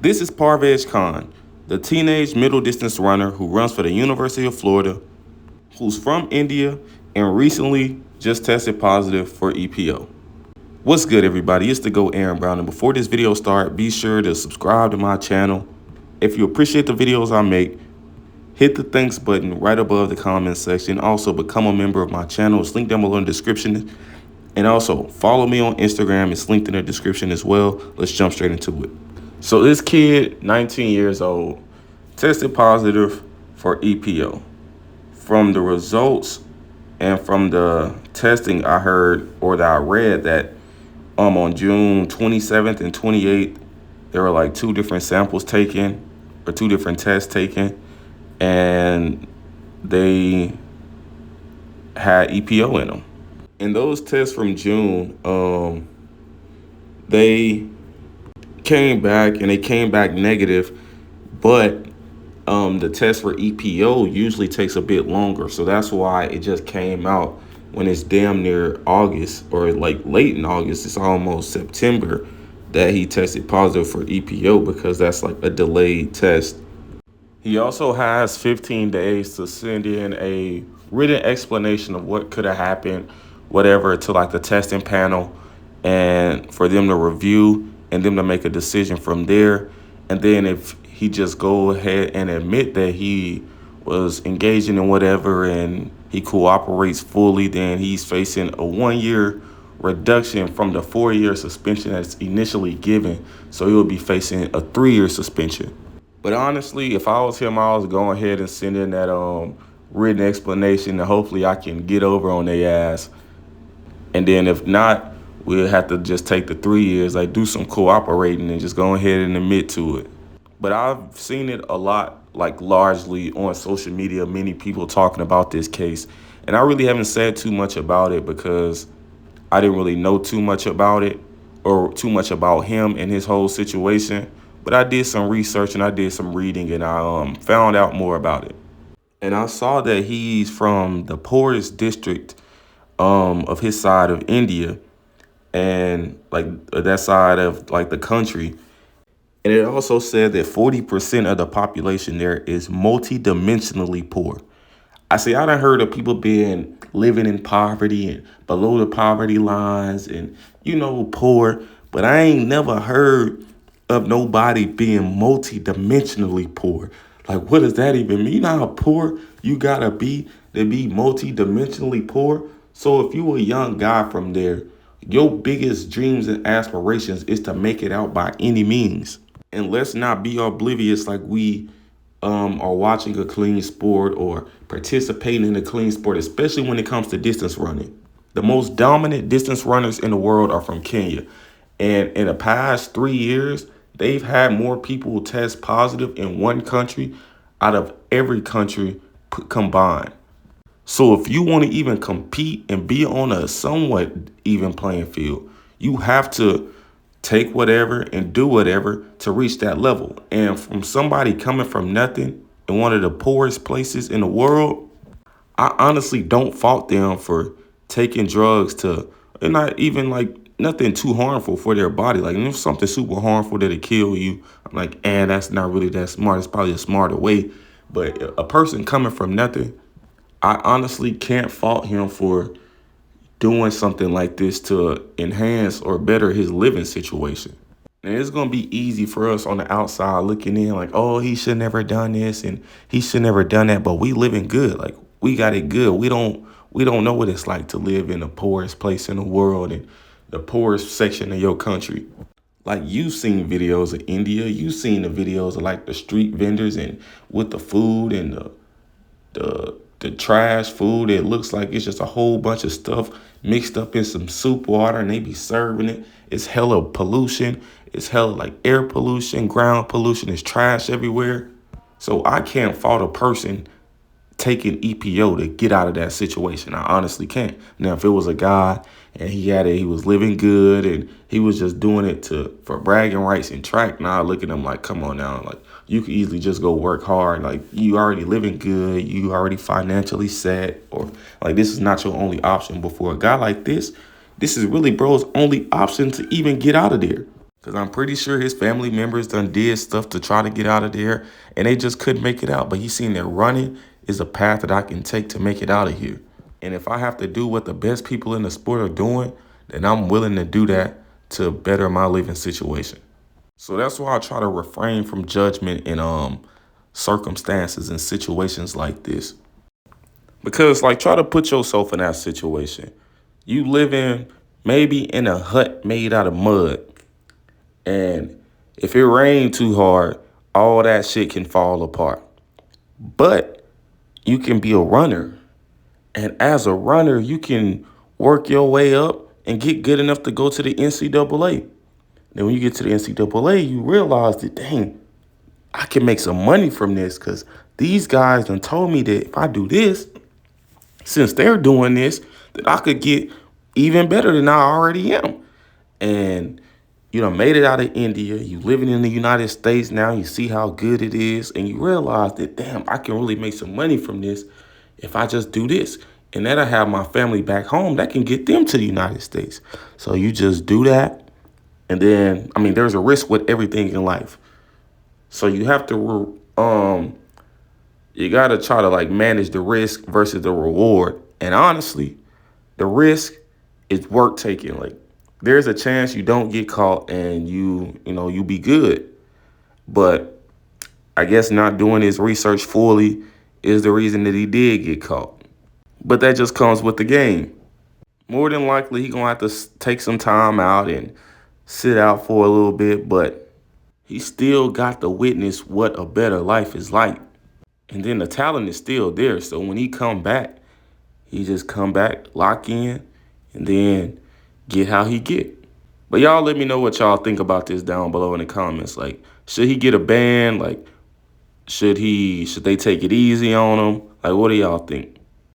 This is Parvej, the teenage middle distance runner who runs for the University of Florida, who's from India and recently just tested positive for EPO. What's good, everybody? It's the GOAT Aaron Brown, and before this video starts, be sure to subscribe to my channel. If you appreciate the videos I make, hit the thanks button right above the comment section. Also, become a member of my channel. It's linked down below in the description. And also, follow me on Instagram. It's linked in the description as well. Let's jump straight into it. So this kid, 19 years old, tested positive for EPO. From the results and from the testing I heard, or that I read, that on June 27th and 28th, there were like two different samples taken, or two different tests taken, and they had EPO in them. In those tests from June, they came back negative, but the test for EPO usually takes a bit longer. So that's why it just came out when it's damn near August, or like late in August. It's almost September that he tested positive for EPO, because that's like a delayed test. He also has 15 days to send in a written explanation of what could have happened, whatever, to like the testing panel, and for them to review and them to make a decision from there. And then if he just go ahead and admit that he was engaging in whatever and he cooperates fully, then he's facing a 1-year reduction from the 4-year suspension that's initially given. So he'll be facing a 3-year suspension. But honestly, if I was him, I was going ahead and send in that written explanation, and hopefully I can get over on their ass. And then if not, we'll have to just take the 3 years, like do some cooperating and just go ahead and admit to it. But I've seen it a lot, like largely on social media, many people talking about this case. And I really haven't said too much about it because I didn't really know too much about it, or too much about him and his whole situation. But I did some research and I did some reading, and I found out more about it. And I saw that he's from the poorest district of his side of India, and like that side of like the country. And it also said that 40% of the population there is multidimensionally poor. I done heard of people being living in poverty and below the poverty lines and, poor, but I ain't never heard of nobody being multidimensionally poor. Like, what does that even mean? You know how poor you gotta be to be multidimensionally poor? So if you a young guy from there, your biggest dreams and aspirations is to make it out by any means. And let's not be oblivious like we are watching a clean sport or participating in a clean sport, especially when it comes to distance running. The most dominant distance runners in the world are from Kenya. And in the past 3 years, they've had more people test positive in one country out of every country combined. So if you want to even compete and be on a somewhat even playing field, you have to take whatever and do whatever to reach that level. And from somebody coming from nothing in one of the poorest places in the world, I honestly don't fault them for taking drugs to, and not even like nothing too harmful for their body. Like, if something super harmful that'll kill you, I'm like, that's not really that smart. It's probably a smarter way. But a person coming from nothing, I honestly can't fault him for doing something like this to enhance or better his living situation. And it's going to be easy for us on the outside looking in like, oh, he should never done this and he should never done that. But we living good. Like, we got it good. We don't know what it's like to live in the poorest place in the world and the poorest section of your country. Like, you've seen videos of India. You've seen the videos of like the street vendors and with the food and the trash food. It looks like it's just a whole bunch of stuff mixed up in some soup water, and they be serving it. It's hella pollution. It's hella like air pollution, ground pollution. It's trash everywhere. So I can't fault a person taking EPO to get out of that situation. I honestly can't. Now, if it was a guy and he was living good and he was just doing it for bragging rights and track, now I look at him like, come on now, like, you could easily just go work hard. Like, you already living good, you already financially set, or like this is not your only option. But for a guy like this is really bro's only option to even get out of there. Because I'm pretty sure his family members done did stuff to try to get out of there, and they just couldn't make it out. But he's seen that running is a path that I can take to make it out of here. And if I have to do what the best people in the sport are doing, then I'm willing to do that to better my living situation. So that's why I try to refrain from judgment in circumstances and situations like this. Because like try to put yourself in that situation. You living maybe in a hut made out of mud. And if it rained too hard, all that shit can fall apart. But you can be a runner. And as a runner, you can work your way up and get good enough to go to the NCAA. Then when you get to the NCAA, you realize that, dang, I can make some money from this because these guys done told me that if I do this, since they're doing this, that I could get even better than I already am. And you done made it out of India. You living in the United States now. You see how good it is. And you realize that, damn, I can really make some money from this if I just do this. And then I have my family back home that can get them to the United States. So you just do that. And then, I mean, there's a risk with everything in life. So you have to, you got to try to like manage the risk versus the reward. And honestly, the risk is worth taking. Like there's a chance you don't get caught and you be good. But I guess not doing his research fully is the reason that he did get caught. But that just comes with the game. More than likely, he gonna have to take some time out and sit out for a little bit, but he still got to witness what a better life is like. And then the talent is still there. So when he come back, he just come back, lock in, and then get how he get. But y'all let me know what y'all think about this down below in the comments. Like, should he get a ban? Like, should they take it easy on him? Like, what do y'all think?